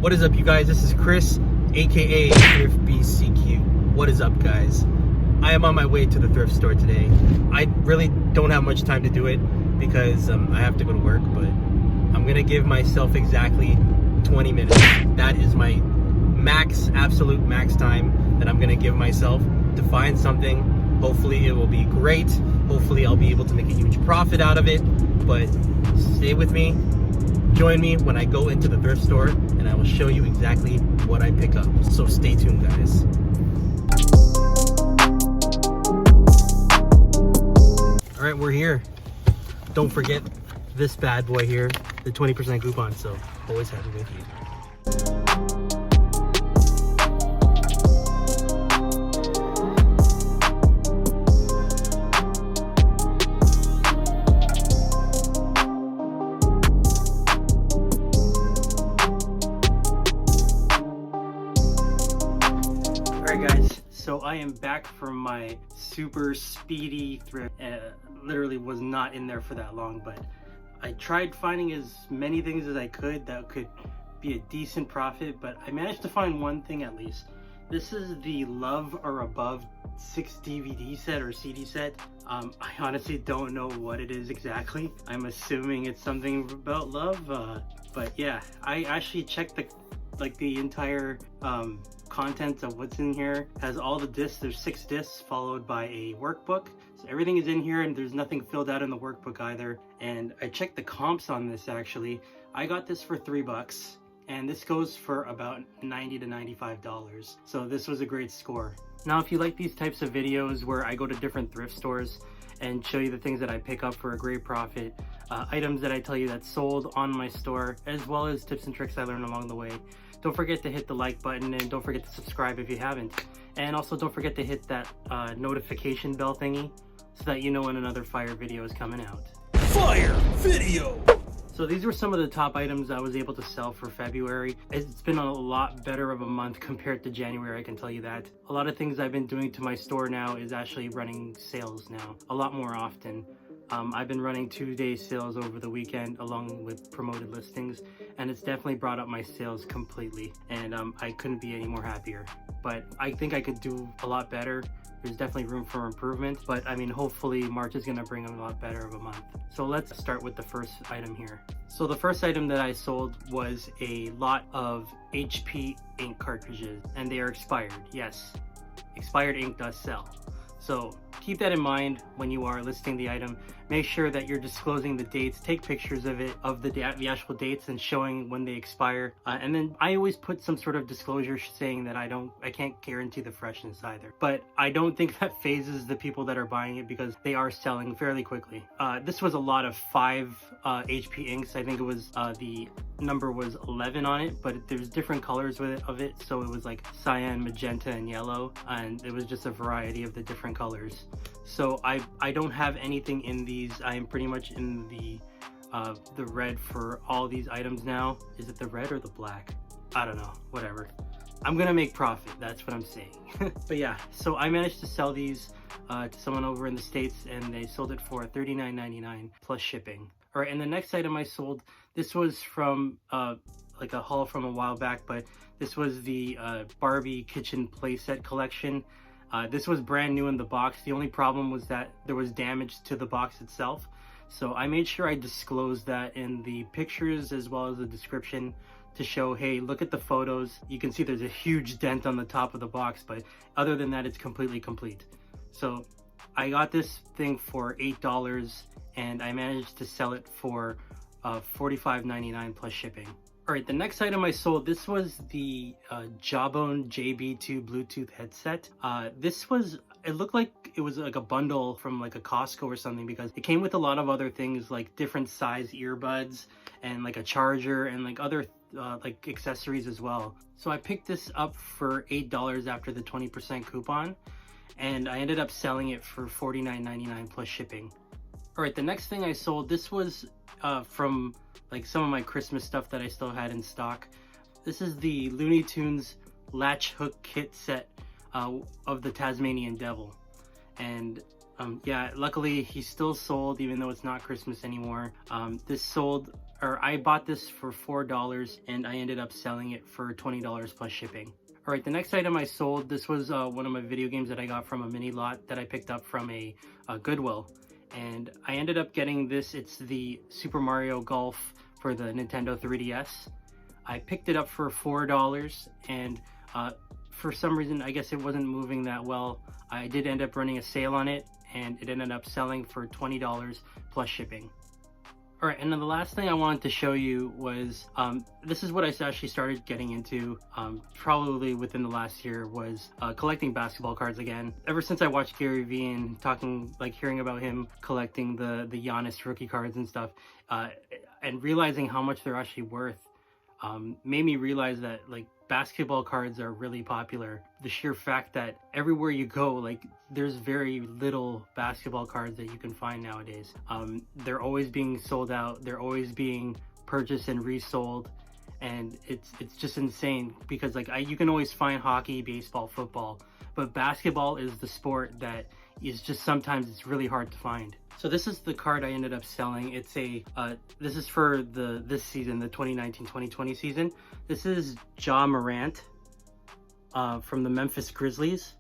What is up, you guys? This is Chris, aka Thrift BCQ. What is up, guys? I am on my way to the thrift store today. I really don't have much time to do it because I have to go to work, but I'm gonna give myself exactly 20 minutes. That is my max, absolute max time that I'm gonna give myself to find something. Hopefully it will be great. Hopefully I'll be able to make a huge profit out of it, but stay with me. Join me when I go into the thrift store and I will show you exactly what I pick up. So stay tuned, guys. All right, we're here. Don't forget this bad boy here, the 20% coupon, so always have it with you. Alright guys, so I am back from my super speedy thrift. Literally was not in there for that long, but I tried finding as many things as I could that could be a decent profit, but I managed to find one thing at least. This is the Love or Above 6 DVD set or CD set. I honestly don't know what it is exactly. I'm assuming it's something about love, but yeah, I actually checked the entire contents of what's in here. Has all the discs. There's 6 discs followed by a workbook, so everything is in here and there's nothing filled out in the workbook either. And I checked the comps on this. Actually, I got this for $3 and this goes for about $90 to $95, so this was a great score. Now if you like these types of videos where I go to different thrift stores and show you the things that I pick up for a great profit, items that I tell you that's sold on my store, as well as tips and tricks I learned along the way, don't forget to hit the like button and don't forget to subscribe if you haven't. And also don't forget to hit that notification bell thingy so that you know when another fire video is coming out. Fire video! So these were some of the top items I was able to sell for February. It's been a lot better of a month compared to January, I can tell you that. A lot of things I've been doing to my store now is actually running sales now, a lot more often. I've been running 2-day sales over the weekend along with promoted listings, and it's definitely brought up my sales completely, and I couldn't be any more happier. But I think I could do a lot better. There's definitely room for improvement, but I mean, hopefully March is gonna bring a lot better of a month. So let's start with the first item here. So the first item that I sold was a lot of HP ink cartridges, and they are expired. Yes, expired ink does sell. So keep that in mind when you are listing the item. Make sure that you're disclosing the dates. Take pictures of it, of the actual dates, and showing when they expire. And then I always put some sort of disclosure saying that I can't guarantee the freshness either. But I don't think that phases the people that are buying it because they are selling fairly quickly. This was a lot of 5 HP inks. I think it was the number was 11 on it, but there's different colors of it. So it was like cyan, magenta, and yellow, and it was just a variety of the different colors. So I don't have anything in these. I am pretty much in the red for all these items now. Is it the red or the black? I don't know, whatever. I'm gonna make profit, that's what I'm saying. But yeah, so I managed to sell these to someone over in the States, and they sold it for $39.99 plus shipping. All right, and the next item I sold, this was from like a haul from a while back, but this was the Barbie kitchen playset collection. This was brand new in the box. The only problem was that there was damage to the box itself. So I made sure I disclosed that in the pictures as well as the description to show, hey, look at the photos. You can see there's a huge dent on the top of the box, but other than that, it's completely complete. So I got this thing for $8 and I managed to sell it for $45.99 plus shipping. All right, the next item I sold, this was the Jawbone JB2 Bluetooth headset. It looked like it was like a bundle from like a Costco or something because it came with a lot of other things like different size earbuds and like a charger and like other like accessories as well. So I picked this up for $8 after the 20% coupon, and I ended up selling it for $49.99 plus shipping. All right, the next thing I sold, this was from like some of my Christmas stuff that I still had in stock. This is the Looney Tunes latch hook kit set of the Tasmanian Devil, and Yeah, luckily he's still sold even though it's not Christmas anymore. This sold, or I bought this for $4 and I ended up selling it for $20 plus shipping. All right, the next item I sold, this was one of my video games that I got from a mini lot that I picked up from a Goodwill. And I ended up getting this. It's the Super Mario Golf for the Nintendo 3DS. I picked it up for $4 and for some reason, I guess it wasn't moving that well. I did end up running a sale on it and it ended up selling for $20 plus shipping. All right, and then the last thing I wanted to show you was, this is what I actually started getting into probably within the last year, was collecting basketball cards again. Ever since I watched Gary Vee and hearing about him collecting the Giannis rookie cards and stuff, and realizing how much they're actually worth, made me realize that like basketball cards are really popular. The sheer fact that everywhere you go, like there's very little basketball cards that you can find nowadays. They're always being sold out. They're always being purchased and resold. And it's just insane because like you can always find hockey, baseball, football, but basketball is the sport that is just sometimes it's really hard to find. So this is the card I ended up selling. It's a this is for this season, the 2019-2020 season. This is Ja Morant from the Memphis Grizzlies.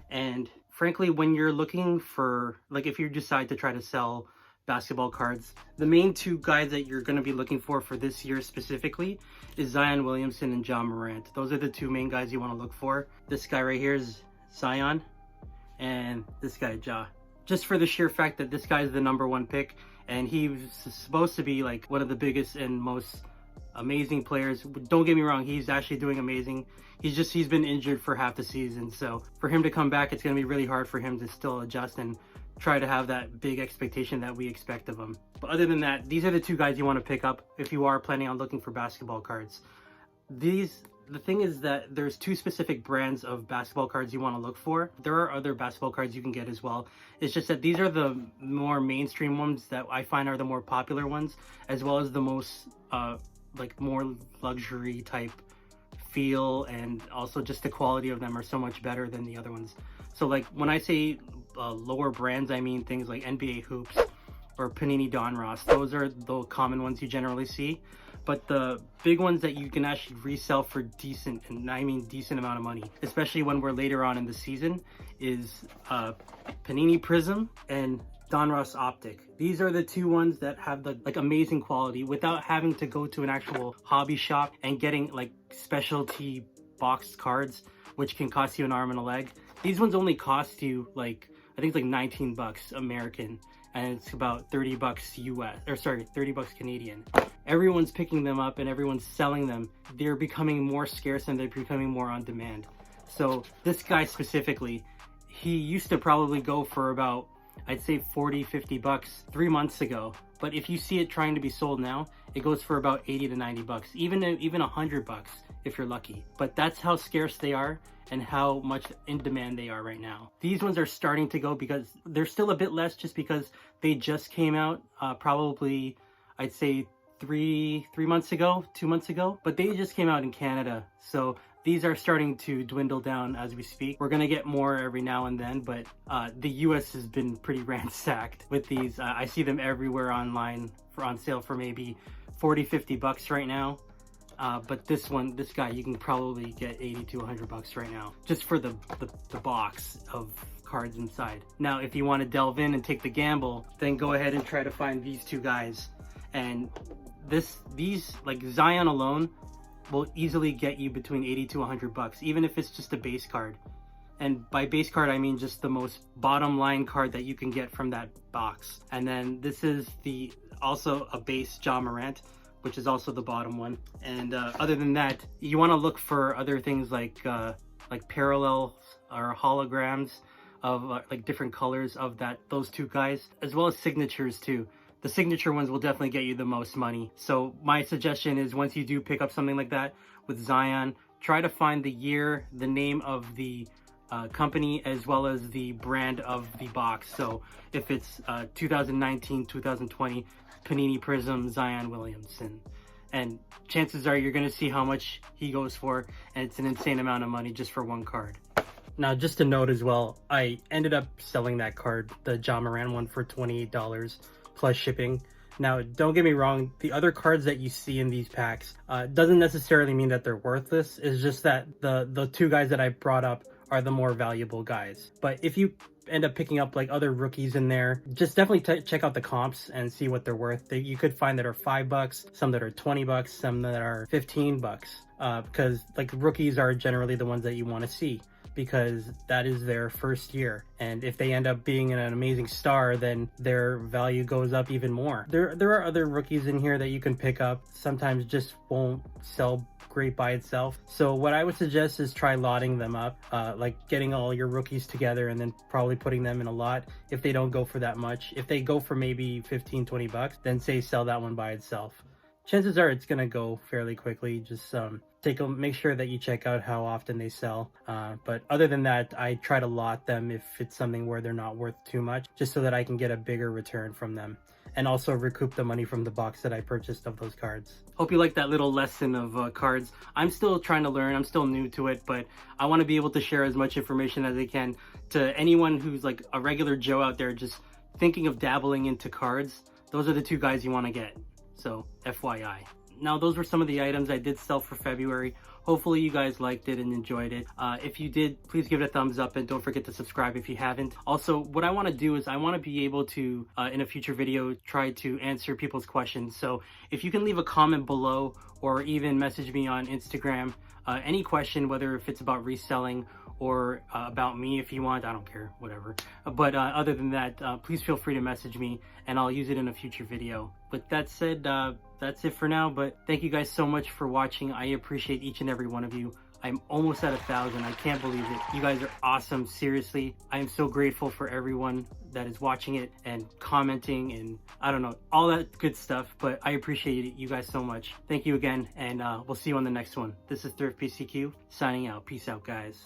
And frankly, when you're looking for, like, if you decide to try to sell basketball cards, the main two guys that you're going to be looking for this year specifically is Zion Williamson and Ja Morant. Those are the two main guys you want to look for. This guy right here is Zion, and this guy Ja. Just for the sheer fact that this guy is the #1 pick, and he's supposed to be like one of the biggest and most amazing players. Don't get me wrong, he's actually doing amazing. He's been injured for half the season, so for him to come back, it's going to be really hard for him to still adjust and try to have that big expectation that we expect of him. But other than that, these are the two guys you want to pick up if you are planning on looking for basketball cards. The thing is that there's two specific brands of basketball cards you want to look for. There are other basketball cards you can get as well. It's just that these are the more mainstream ones that I find are the more popular ones, as well as the most like more luxury type feel, and also just the quality of them are so much better than the other ones. So like when I say lower brands, I mean things like NBA Hoops or Panini Donruss. Those are the common ones you generally see. But the big ones that you can actually resell for decent, and I mean decent amount of money, especially when we're later on in the season, is Panini Prism and Donruss Optic. These are the two ones that have the like amazing quality without having to go to an actual hobby shop and getting like specialty boxed cards, which can cost you an arm and a leg. These ones only cost you like, I think it's like 19 bucks American, and it's about 30 bucks US, or sorry, 30 bucks Canadian. Everyone's picking them up and everyone's selling them. They're becoming more scarce and they're becoming more on demand. So this guy specifically, he used to probably go for about, I'd say 40, 50 bucks 3 months ago. But if you see it trying to be sold now, it goes for about 80 to 90 bucks, even 100 bucks if you're lucky. But that's how scarce they are and how much in demand they are right now. These ones are starting to go because they're still a bit less just because they just came out probably, I'd say 2 months ago, but they just came out in Canada. So these are starting to dwindle down as we speak. We're gonna get more every now and then, but the US has been pretty ransacked with these. I see them everywhere online on sale for maybe 40, 50 bucks right now. But this guy, you can probably get 80 to 100 bucks right now, just for the box of cards inside. Now, if you want to delve in and take the gamble, then go ahead and try to find these two guys. And these like Zion alone will easily get you between 80 to 100 bucks, even if it's just a base card. And by base card, I mean just the most bottom line card that you can get from that box. And then this is also a base Ja Morant, which is also the bottom one. And other than that, you want to look for other things like parallels or holograms of like different colors of those two guys, as well as signatures too. The signature ones will definitely get you the most money. So my suggestion is, once you do pick up something like that with Zion, try to find the year, the name of the company, as well as the brand of the box. So if it's 2019, 2020, Panini Prism, Zion Williamson. And chances are you're going to see how much he goes for, and it's an insane amount of money just for one card. Now, just to note as well, I ended up selling that card, the John Moran one, for $28 plus shipping. Now, don't get me wrong, the other cards that you see in these packs doesn't necessarily mean that they're worthless. It's just that the two guys that I brought up are the more valuable guys. But if you end up picking up like other rookies in there, just definitely check out the comps and see what they're worth. You could find that are $5, some that are $20, some that are $15, because like rookies are generally the ones that you want to see, because that is their first year, and if they end up being an amazing star, then their value goes up even more. There are other rookies in here that you can pick up, sometimes just won't sell great by itself. So what I would suggest is try lotting them up, like getting all your rookies together and then probably putting them in a lot. If they don't go for that much, if they go for maybe $15-20, then say sell that one by itself. Chances are it's gonna go fairly quickly. Just make sure that you check out how often they sell. But other than that, I try to lot them if it's something where they're not worth too much, just so that I can get a bigger return from them, and also recoup the money from the box that I purchased of those cards. Hope you like that little lesson of cards. I'm still trying to learn, I'm still new to it, but I want to be able to share as much information as I can to anyone who's like a regular Joe out there just thinking of dabbling into cards. Those are the two guys you want to get. So FYI. Now, those were some of the items I did sell for February. Hopefully you guys liked it and enjoyed it. If you did, please give it a thumbs up and don't forget to subscribe if you haven't. Also, what I want to do is I want to be able to, in a future video, try to answer people's questions. So if you can leave a comment below or even message me on Instagram, any question, whether if it's about reselling or about me if you want, I don't care, whatever. But other than that, please feel free to message me and I'll use it in a future video. With that said, that's it for now, but thank you guys so much for watching. I appreciate each and every one of you. I'm almost at 1,000. I can't believe it. You guys are awesome. Seriously, I am so grateful for everyone that is watching it and commenting and I don't know, all that good stuff, but I appreciate it, you guys, so much. Thank you again, and we'll see you on the next one. This is Thrift PCQ signing out. Peace out, guys.